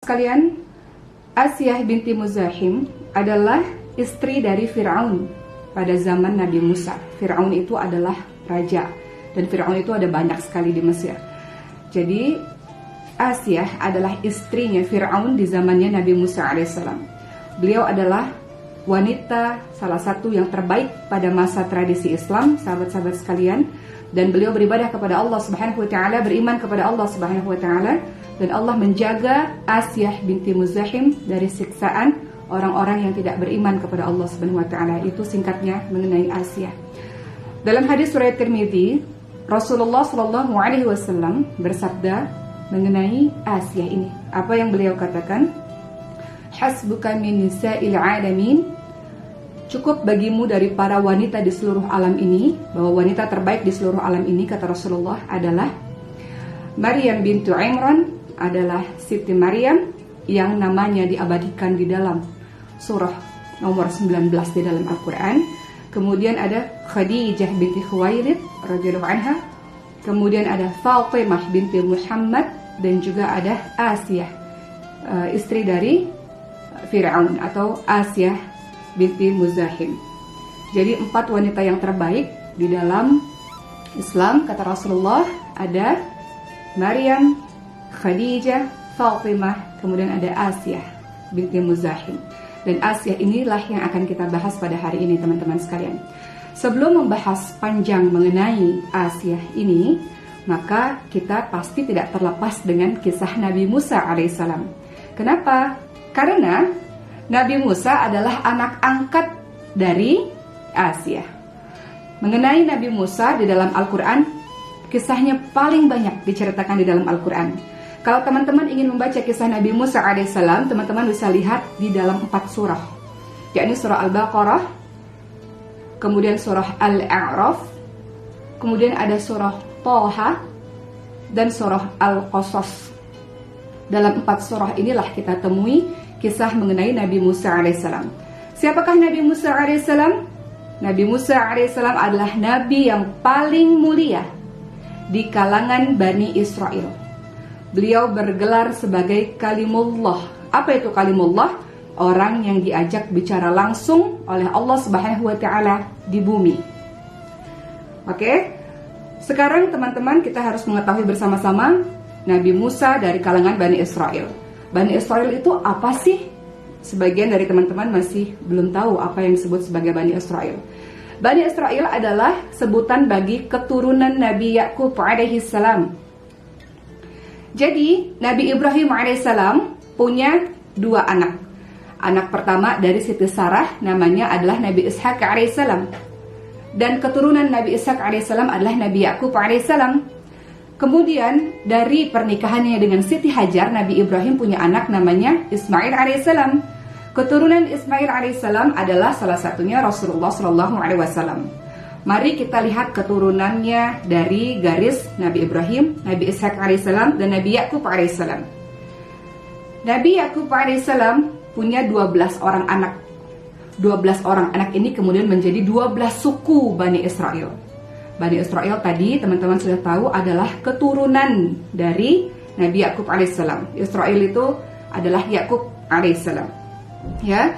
Sekalian, Asiyah binti Muzahim adalah istri dari Fir'aun pada zaman Nabi Musa. Fir'aun itu adalah raja, dan Fir'aun itu ada banyak sekali di Mesir. Jadi Asiyah adalah istrinya Fir'aun di zamannya Nabi Musa alaihissalam. Beliau adalah wanita salah satu yang terbaik pada masa tradisi Islam, sahabat-sahabat sekalian, dan beliau beribadah kepada Allah Subhanahu wa taala, beriman kepada Allah Subhanahu wa taala, dan Allah menjaga Asiyah binti Muzahim dari siksaan orang-orang yang tidak beriman kepada Allah Subhanahu wa taala. Itu singkatnya mengenai Asiyah. Dalam hadis riwayat Tirmidzi, Rasulullah sallallahu alaihi wasallam bersabda mengenai Asiyah ini. Apa yang beliau katakan? Hasbuka min nisa'il alamin. Cukup bagimu dari para wanita di seluruh alam ini, bahwa wanita terbaik di seluruh alam ini, kata Rasulullah, adalah Maryam bintu Imran, adalah Siti Maryam yang namanya diabadikan di dalam surah nomor 19 di dalam Al-Quran. Kemudian ada Khadijah binti Khuwailid radhiyallahu anha. Kemudian ada Fatimah binti Muhammad, dan juga ada Asiyah, istri dari Fir'aun, atau Asiyah binti Muzahim. Jadi 4 wanita yang terbaik di dalam Islam, kata Rasulullah, ada Maryam, Khadijah, Fatimah, kemudian ada Asiyah binti Muzahim. Dan Asiyah inilah yang akan kita bahas pada hari ini, teman-teman sekalian. Sebelum membahas panjang mengenai Asiyah ini, maka kita pasti tidak terlepas dengan kisah Nabi Musa alaihissalam. Kenapa? Karena Nabi Musa adalah anak angkat dari Asiyah. Mengenai Nabi Musa di dalam Al-Quran, kisahnya paling banyak diceritakan di dalam Al-Quran. Kalau teman-teman ingin membaca kisah Nabi Musa alaihissalam, teman-teman bisa lihat di dalam 4 surah, yakni surah Al-Baqarah, kemudian surah Al-A'raf, kemudian ada surah Thaha, dan surah Al-Qasas. Dalam 4 surah inilah kita temui kisah mengenai Nabi Musa alaihissalam. Siapakah Nabi Musa alaihissalam? Nabi Musa alaihissalam adalah nabi yang paling mulia di kalangan Bani Israel. Beliau bergelar sebagai Kalimullah. Apa itu Kalimullah? Orang yang diajak bicara langsung oleh Allah Subhanahu wa taala di bumi. Oke? Sekarang teman-teman, kita harus mengetahui bersama-sama Nabi Musa dari kalangan Bani Israel. Bani Israel itu apa sih? Sebagian dari teman-teman masih belum tahu apa yang disebut sebagai Bani Israel. Bani Israel adalah sebutan bagi keturunan Nabi Yakub alaihissalam. Jadi Nabi Ibrahim alaihissalam punya 2 anak. Anak pertama dari Siti Sarah namanya adalah Nabi Ishak alaihissalam. Dan keturunan Nabi Ishak alaihissalam adalah Nabi Yakub alaihissalam. Kemudian dari pernikahannya dengan Siti Hajar, Nabi Ibrahim punya anak namanya Ismail alaihissalam. Keturunan Ismail alaihissalam adalah salah satunya Rasulullah sallallahu alaihi wasallam. Mari kita lihat keturunannya dari garis Nabi Ibrahim, Nabi Ishak alaihissalam, dan Nabi Yakub alaihissalam. Nabi Yakub alaihissalam punya 12 orang anak. 12 orang anak ini kemudian menjadi 12 suku Bani Israel. Bani Israel tadi teman-teman sudah tahu adalah keturunan dari Nabi Yakub alaihissalam. Israel itu adalah Yakub alaihissalam. Ya,